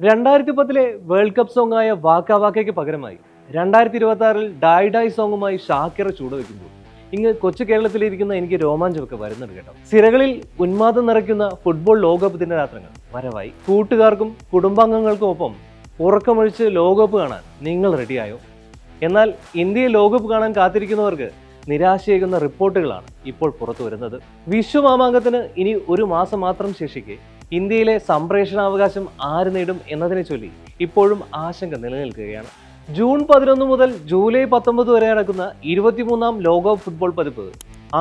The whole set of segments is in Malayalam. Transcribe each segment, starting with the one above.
2010 വേൾഡ് കപ്പ് സോങ്ങായ വാക്ക വാക്കയ്ക്ക് പകരമായി 2026 ഡായ് ഡായ് സോങ്ങുമായി ഷാക്കിറ ചൂടുവെക്കുമ്പോൾ ഇങ്ങ് കൊച്ചു കേരളത്തിലിരിക്കുന്ന എനിക്ക് രോമാഞ്ചമൊക്കെ വരുന്നുണ്ട് കേട്ടോ. സിരകളിൽ ഉന്മാദം നിറയ്ക്കുന്ന ഫുട്ബോൾ ലോകകപ്പ് ദിനരാത്രങ്ങൾ വരവായി. കൂട്ടുകാർക്കും കുടുംബാംഗങ്ങൾക്കും ഒപ്പം ഉറക്കമൊഴിച്ച് ലോകകപ്പ് കാണാൻ നിങ്ങൾ റെഡിയായോ? എന്നാൽ ഇന്ത്യയിൽ ലോകകപ്പ് കാണാൻ കാത്തിരിക്കുന്നവർക്ക് നിരാശയേകുന്ന റിപ്പോർട്ടുകളാണ് ഇപ്പോൾ പുറത്തു വരുന്നത്. വിഷു മാമാങ്കത്തിന് ഇനി ഒരു മാസം മാത്രം ശേഷിക്കെ ഇന്ത്യയിലെ സംപ്രേഷണാവകാശം ആര് നേടും എന്നതിനെ ചൊല്ലി ഇപ്പോഴും ആശങ്ക നിലനിൽക്കുകയാണ്. ജൂൺ 11 മുതൽ ജൂലൈ 19 വരെ നടക്കുന്ന 23ാം ലോകകപ്പ് ഫുട്ബോൾ പതിപ്പ്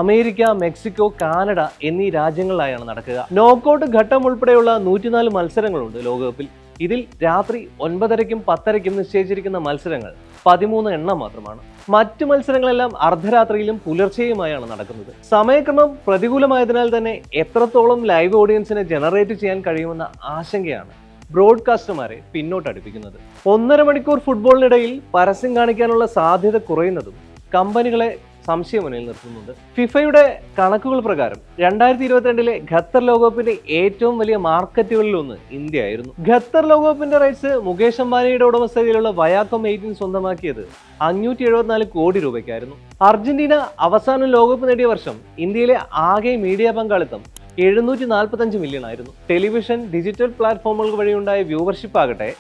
അമേരിക്ക, മെക്സിക്കോ, കാനഡ എന്നീ രാജ്യങ്ങളിലായാണ് നടക്കുക. നോക്കൌട്ട് ഘട്ടം ഉൾപ്പെടെയുള്ള 104 മത്സരങ്ങളുണ്ട് ലോകകപ്പിൽ. ഇതിൽ രാത്രി 9:30ക്കും 10:30ക്കും നിശ്ചയിച്ചിരിക്കുന്ന മത്സരങ്ങൾ 13 എണ്ണം മാത്രമാണ്. മറ്റു മത്സരങ്ങളെല്ലാം അർദ്ധരാത്രിയിലും പുലർച്ചെയുമായാണ് നടക്കുന്നത്. സമയക്രമം പ്രതികൂലമായതിനാൽ തന്നെ എത്രത്തോളം ലൈവ് ഓഡിയൻസിനെ ജനറേറ്റ് ചെയ്യാൻ കഴിയുമെന്ന ആശങ്കയാണ് ബ്രോഡ്കാസ്റ്റർമാരെ പിന്നോട്ടടുപ്പിക്കുന്നത്. 1.5 മണിക്കൂർ ഫുട്ബോളിനിടയിൽ പരസ്യം കാണിക്കാനുള്ള സാധ്യത കുറയുന്നതും കമ്പനികളെ സംശയമുന്നിൽ നിർത്തുന്നുണ്ട്. ഫിഫയുടെ കണക്കുകൾ പ്രകാരം 2022 ഖത്തർ ലോകകപ്പിന്റെ ഏറ്റവും വലിയ മാർക്കറ്റുകളിലൊന്ന് ഇന്ത്യ ആയിരുന്നു. ഖത്തർ ലോകകപ്പിന്റെ റൈറ്റ്സ് മുകേഷ് അംബാനിയുടെ ഉടമസ്ഥതയിലുള്ള വയാക്കോം 18 സ്വന്തമാക്കിയത് 574 കോടി രൂപയ്ക്കായിരുന്നു. അർജന്റീന അവസാനം ലോകകപ്പ് നേടിയ വർഷം ഇന്ത്യയിലെ ആകെ മീഡിയ പങ്കാളിത്തം 745 മില്യൺ ആയിരുന്നു. ടെലിവിഷൻ, ഡിജിറ്റൽ പ്ലാറ്റ്ഫോമുകൾ വഴിയുണ്ടായ വ്യൂവർഷിപ്പ് ആകട്ടെ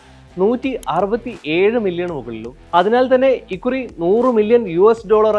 167 മില്യൺ മുകളിലും. അതിനാൽ തന്നെ ഇക്കുറി $100 മില്യൺ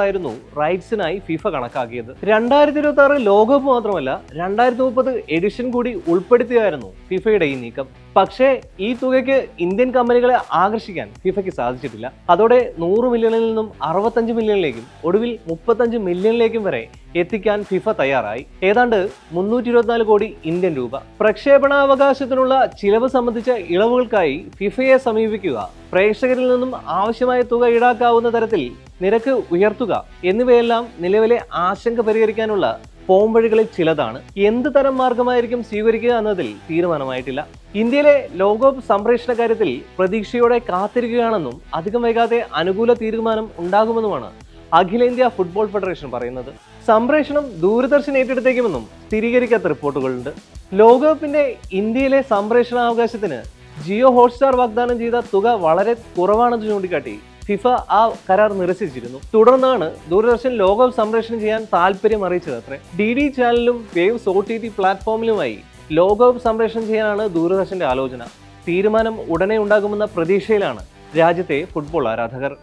ആയിരുന്നു റൈറ്റ്സിനായി ഫിഫ കണക്കാക്കിയത്. 2026 ലോകകപ്പ് മാത്രമല്ല 2030 എഡിഷൻ കൂടി ഉൾപ്പെടുത്തിയായിരുന്നു ഫിഫയുടെ ഈ നീക്കം. പക്ഷേ ഈ തുകയ്ക്ക് ഇന്ത്യൻ കമ്പനികളെ ആകർഷിക്കാൻ ഫിഫയ്ക്ക് സാധിച്ചിട്ടില്ല. അതോടെ 100 മില്യണിൽ നിന്നും 65 മില്യണിലേക്കും ഒടുവിൽ 35 മില്യണിലേക്കും വരെ എത്തിക്കാൻ ഫിഫ തയ്യാറായി. ഏതാണ്ട് 324 കോടി ഇന്ത്യൻ രൂപ. പ്രക്ഷേപണാവകാശത്തിനുള്ള ചിലവ് സംബന്ധിച്ച ഇളവുകൾക്കായി ഫിഫയെ സമീപിക്കുക, പ്രേക്ഷകരിൽ നിന്നും ആവശ്യമായ തുക ഈടാക്കാവുന്ന തരത്തിൽ നിരക്ക് ഉയർത്തുക എന്നിവയെല്ലാം നിലവിലെ ആശങ്ക പരിഹരിക്കാനുള്ള പോംവഴികളിൽ ചിലതാണ്. എന്ത് തരം മാർഗമായിരിക്കും സ്വീകരിക്കുക എന്നതിൽ തീരുമാനമായിട്ടില്ല. ഇന്ത്യയിലെ ലോകകപ്പ് സംപ്രേഷണ കാര്യത്തിൽ പ്രതീക്ഷയോടെ കാത്തിരിക്കുകയാണെന്നും അധികം വൈകാതെ അനുകൂല തീരുമാനം ഉണ്ടാകുമെന്നുമാണ് അഖിലേന്ത്യാ ഫുട്ബോൾ ഫെഡറേഷൻ പറയുന്നത്. സംപ്രേഷണം ദൂരദർശൻ ഏറ്റെടുത്തേക്കുമെന്നും സ്ഥിരീകരിക്കാത്ത റിപ്പോർട്ടുകളുണ്ട്. ലോകകപ്പിന്റെ ഇന്ത്യയിലെ സംപ്രേഷണാവകാശത്തിന് ജിയോ ഹോട്ട്സ്റ്റാർ വാഗ്ദാനം ചെയ്ത തുക വളരെ കുറവാണെന്ന് ചൂണ്ടിക്കാട്ടി ഫിഫ ആ കരാർ നിരസിച്ചിരുന്നു. തുടർന്നാണ് ദൂരദർശൻ ലോകകപ്പ് സംപ്രേഷണം ചെയ്യാൻ താല്പര്യം അറിയിച്ചത് അത്രേ. DD ചാനലിലും വേവ്സ് OTT പ്ലാറ്റ്ഫോമിലുമായി ലോകകപ്പ് സംപ്രേഷണം ചെയ്യാനാണ് ദൂരദർശന്റെ ആലോചന. തീരുമാനം ഉടനെ ഉണ്ടാകുമെന്ന പ്രതീക്ഷയിലാണ് രാജ്യത്തെ ഫുട്ബോൾ ആരാധകർ.